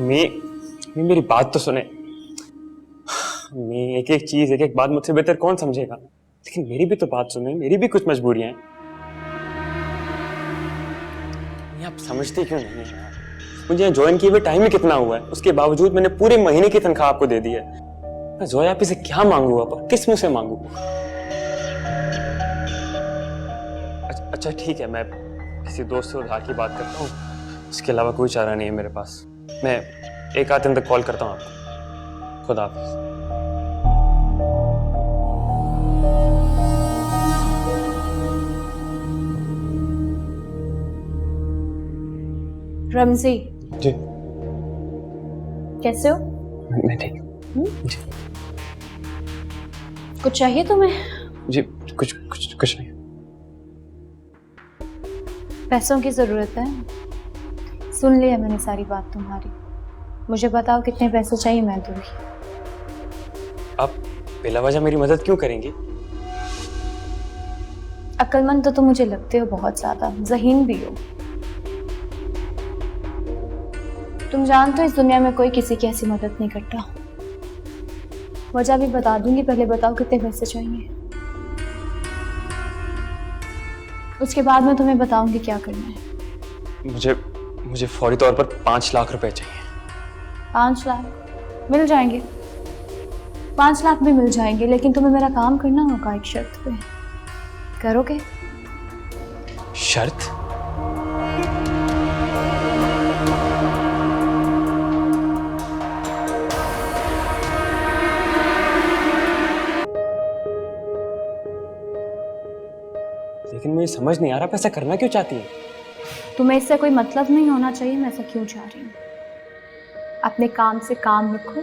मैं मेरी बात तो सुने। मैं एक एक चीज एक एक बात मुझसे बेहतर कौन समझेगा, लेकिन मेरी भी तो बात सुने, मेरी भी कुछ मजबूरियां हैं। ये आप समझते क्यों नहीं है यार? मुझे यहाँ ज्वाइन किए हुए टाइम ही कितना हुआ है, उसके बावजूद मैंने पूरे महीने की तनख्वाह आपको दे दी है। मैं जोया आप से क्या मांगू, आप किस मुंह से मांगू? अच्छा ठीक है, मैं किसी दोस्त से उधार की बात करता हूँ, इसके अलावा कोई चारा नहीं है मेरे पास। मैं एक आध दिन तक कॉल करता हूँ आपको। खुदा हाफिज। रमजी जी कैसे हो? मैं ठीक हूँ जी। कुछ चाहिए तुम्हें? जी कुछ कुछ कुछ नहीं। पैसों की जरूरत है? सुन लिया मैंने सारी बात तुम्हारी। मुझे बताओ कितने पैसे चाहिए, मैं दूंगी। आप बिला वजह मेरी मदद क्यों करेंगी? अक्लमंद तो तुम मुझे लगते हो बहुत ज्यादा, ज़हीन भी हो। तुम जानते हो इस दुनिया में कोई किसी की ऐसी मदद नहीं करता। वजह भी बता दूंगी, पहले बताओ कितने पैसे चाहिए, उसके बाद मैं तुम्हें बताऊंगी क्या करना है। मुझे फौरी तौर पर 5 लाख रुपए चाहिए। 5 लाख मिल जाएंगे? 5 लाख भी मिल जाएंगे, लेकिन तुम्हें मेरा काम करना होगा एक शर्त पे। करोगे? शर्त? लेकिन मुझे समझ नहीं आ रहा, पैसा करना क्यों चाहती है? तुम्हें इससे कोई मतलब नहीं होना चाहिए मैं ऐसा क्यों चाह रही हूँ। अपने काम से काम रखो।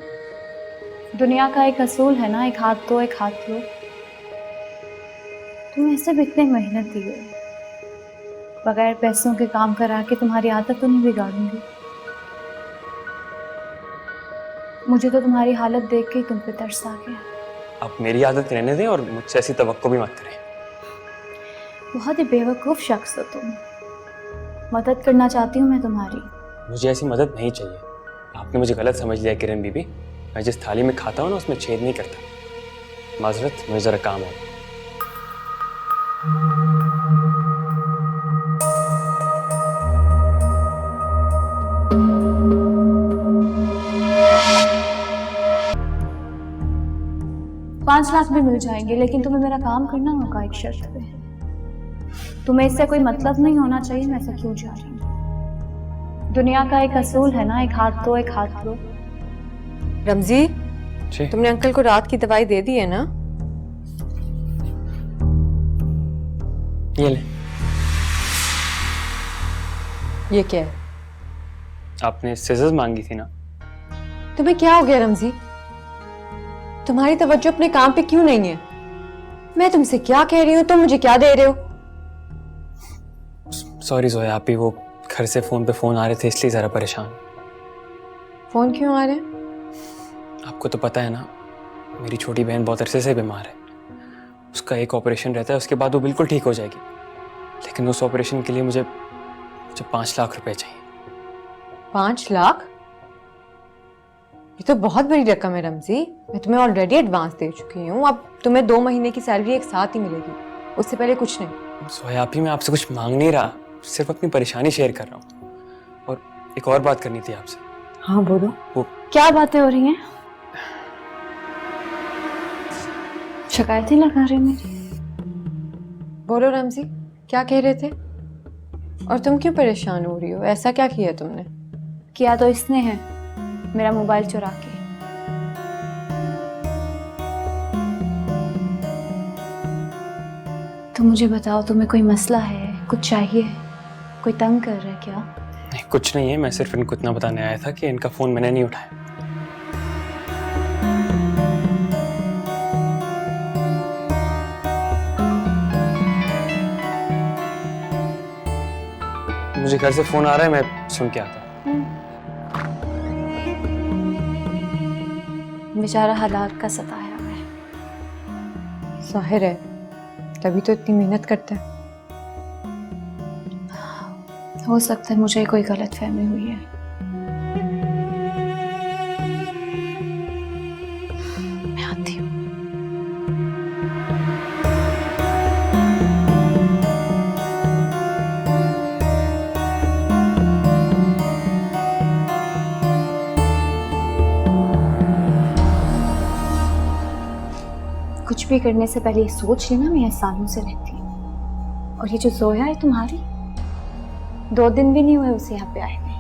दुनिया का एक असूल है ना, एक हाथ दो एक हाथ लो। तुम ऐसे भी इतने मेहनती हो, बगैर पैसों के काम करा के तुम्हारी आदत तो नहीं बिगाड़ूंगी। मुझे तो तुम्हारी हालत देख के ही तुम पे तरस आ गया। आप मेरी आदत रहने दें और मुझसे ऐसी तवक्को भी मत करें। बहुत ही बेवकूफ शख्स हो तुम। मदद करना चाहती हूँ मैं तुम्हारी। मुझे ऐसी मदद नहीं चाहिए। आपने मुझे गलत समझ लिया किरण बीबी। मैं जिस थाली में खाता हूँ ना उसमें छेद नहीं करता। माजरत, मुझे जरा काम है। पाँच लाख भी मिल जाएंगे, लेकिन तुम्हें मेरा काम करना होगा एक शर्त पे। तुम्हें इससे कोई मतलब नहीं होना चाहिए मैं ऐसा क्यों चाह रही हूँ। दुनिया का एक असूल है ना, एक हाथ दो एक हाथ लो। रमजी, जी तुमने अंकल को रात की दवाई दे दी है ना? ये ले। ये क्या है? आपने सिजर्स मांगी थी ना? तुम्हें क्या हो गया रमजी? तुम्हारी तवज्जो अपने काम पे क्यों नहीं है? मैं तुमसे क्या कह रही हूँ, तुम मुझे क्या दे रहे हो? सॉरी जोया, आप ही वो घर से फोन पे फोन आ रहे थे इसलिए जरा परेशान। फोन क्यों आ रहे हैं? आपको तो पता है ना, मेरी छोटी बहन बहुत अरसे से बीमार है। उसका एक ऑपरेशन रहता है, उसके बाद वो बिल्कुल ठीक हो जाएगी। लेकिन उस ऑपरेशन के लिए मुझे 5 लाख रुपए चाहिए। 5 लाख? ये तो बहुत बड़ी रकम है रमजी। मैं तुम्हें ऑलरेडी एडवांस दे चुकी हूँ। अब तुम्हें 2 महीने की सैलरी एक साथ ही मिलेगी, उससे पहले कुछ नहीं। सोया आप ही, मैं आपसे कुछ मांग नहीं रहा, सिर्फ अपनी परेशानी शेयर कर रहा हूँ। और एक और बात करनी थी आपसे। हाँ बोलो। वो क्या बातें हो रही हैं? शिकायतें लगा रहे मेरी। बोलो रमजी, क्या कह रहे थे? और तुम क्यों परेशान हो रही हो? ऐसा क्या किया तुमने? किया तो इसने है, मेरा मोबाइल चुरा के। तो मुझे बताओ, तुम्हें कोई मसला है, कुछ चाहिए, कोई तंग कर रहा है क्या? नहीं, कुछ नहीं है। मैं सिर्फ इनको इतना बताने आया था कि इनका फोन मैंने नहीं उठाया। मुझे घर से फोन आ रहा है, मैं सुन के आता हूँ। बेचारा हालात का सताया हुआ है। जाहिर है, तभी तो इतनी मेहनत करता है। हो सकता है मुझे कोई गलतफहमी हुई है। कुछ भी करने से पहले ये सोच लेना मैं यहाँ सालों से रहती हूँ। और ये जो जोया है तुम्हारी, 2 दिन भी नहीं हुए उसे यहाँ पे आए हुए।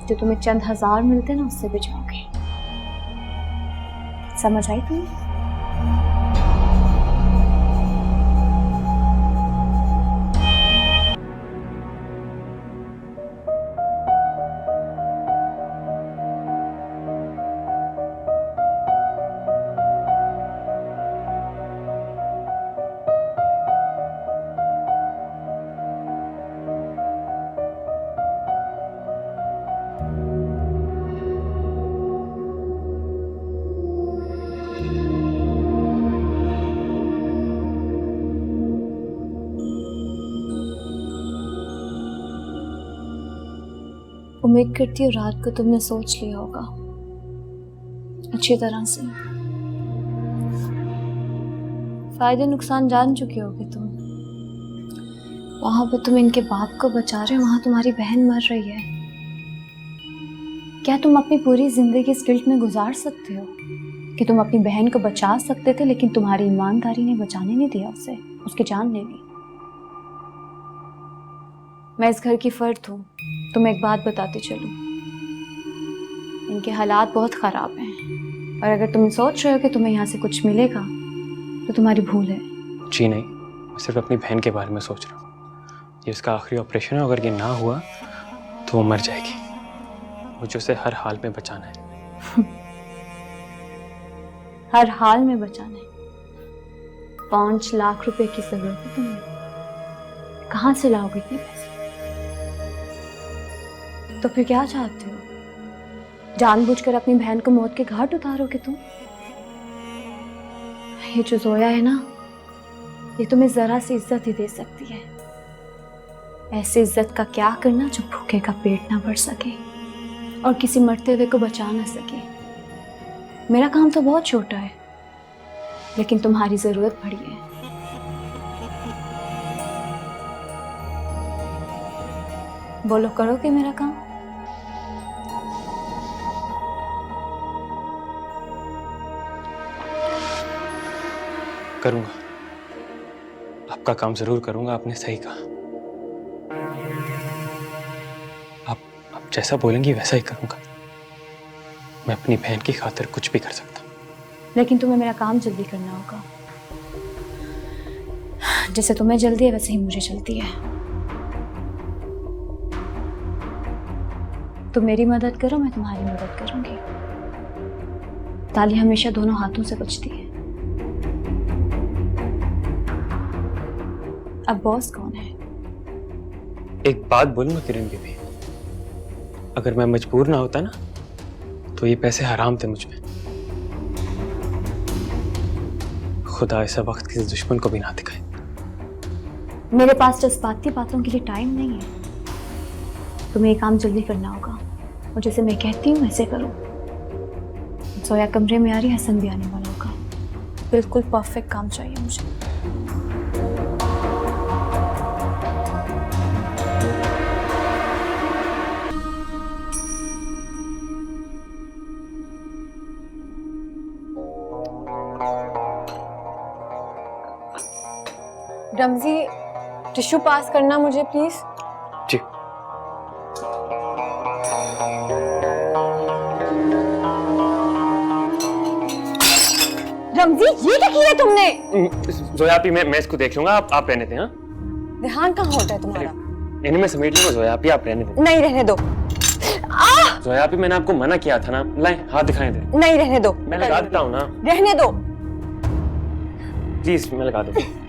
जो तुम्हें चंद हजार मिलते ना उससे भी जाओगे। समझ आई तुम्हें? उम्मीद करती हूँ रात को तुमने सोच लिया होगा अच्छी तरह से। फायदे नुकसान जान चुके होगे तुम। वहां पर तुम इनके बाप को बचा रहे हो, वहां तुम्हारी बहन मर रही है। क्या तुम अपनी पूरी जिंदगी इस गिल्ट में गुजार सकते हो कि तुम अपनी बहन को बचा सकते थे, लेकिन तुम्हारी ईमानदारी ने बचाने नहीं दिया उसे, उसकी जान ले ली। मैं इस घर की फर्द हूँ। तुम्हें एक बात बताते चलूं, इनके हालात बहुत खराब हैं और अगर तुम सोच रहे हो कि तुम्हें यहाँ से कुछ मिलेगा तो तुम्हारी भूल है। जी नहीं, मैं सिर्फ अपनी बहन के बारे में सोच रहा हूँ। ये उसका आखिरी ऑपरेशन है, अगर ये ना हुआ तो वो मर जाएगी। मुझे उसे हर हाल में बचाना है। हर हाल में बचाना है? 5 लाख रुपए की जरूरत है तुम्हें। कहाँ से लाओगे इतने पैसे? तो फिर क्या चाहते हो? जानबूझकर अपनी बहन को मौत के घाट उतारोगे तुम? ये जो जोया है ना, ये तुम्हें जरा सी इज्जत ही दे सकती है। ऐसी इज्जत का क्या करना जो भूखे का पेट ना भर सके और किसी मरते हुए को बचा ना सके। मेरा काम तो बहुत छोटा है, लेकिन तुम्हारी जरूरत बड़ी है। बोलो, करोगे मेरा काम? करूंगा, आपका काम जरूर करूंगा। आपने सही कहा। आप जैसा बोलेंगी वैसा ही करूंगा। मैं अपनी बहन की खातिर कुछ भी कर सकता हूँ। लेकिन तुम्हें मेरा काम जल्दी करना होगा। जैसे तुम्हें जल्दी है वैसे ही मुझे जल्दी है। तुम मेरी मदद करो, मैं तुम्हारी मदद करूंगी। ताली हमेशा दोनों हाथों से बजती है। अब बॉस कौन है? एक बात बोलूंगा किरण बीबी, अगर मैं मजबूर ना होता ना तो ये पैसे हराम थे मुझ में। खुदा ऐसा वक्त किसी दुश्मन को भी ना दिखाए। मेरे पास जज्बाती बातों के लिए टाइम नहीं है। तुम्हें ये काम जल्दी करना होगा और जैसे मैं कहती हूँ वैसे करो। सोया कमरे में आ रही है, हसन भी आने वाला होगा। बिल्कुल परफेक्ट काम चाहिए मुझे। रमजी, टिश्यू पास करना मुझे प्लीज। जी। रमजी, ये क्या किया तुमने? जोया आप ही, मैं इसको देख लूंगा। आप रहने दें। हाँ, ध्यान कहाँ होता है तुम्हारा? इन्हें मैं समेट लूंगा। जोया आप रहने दें। नहीं, रहने दो। जोया आप, मैंने आपको मना किया था ना। लाएं, हाथ दिखाएं दे। नहीं, रहने दो। मैं लगा देता हूँ ना। रहने दो। प्लीज, मैं लगा देता हूँ।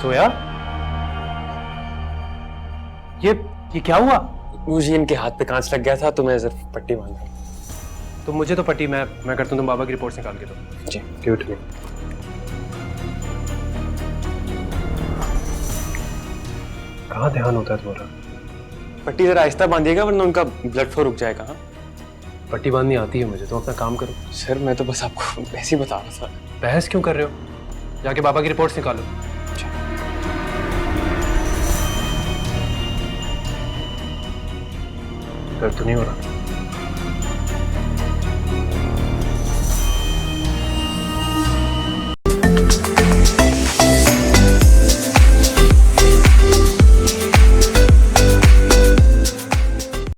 सोया, ये क्या हुआ? मुझे इनके हाथ पे कांच लग गया था तो मैं सिर्फ पट्टी बांध रहा हूँ। तो मुझे तो पट्टी मैं करता हूँ। तुम बाबा की रिपोर्ट निकाल के दो। जी, क्यूट में। कहाँ ध्यान होता है तुम्हारा? पट्टी जरा आहिस्ता बांधिएगा वरना उनका ब्लड फ्लो रुक जाएगा। हाँ पट्टी बांधनी आती है मुझे, तो अपना काम करो। सर मैं तो बस आपको ऐसे ही बता रहा था। बहस क्यों कर रहे हो? जाके बाबा की रिपोर्ट्स निकालो। दर्द तो नहीं हो रहा?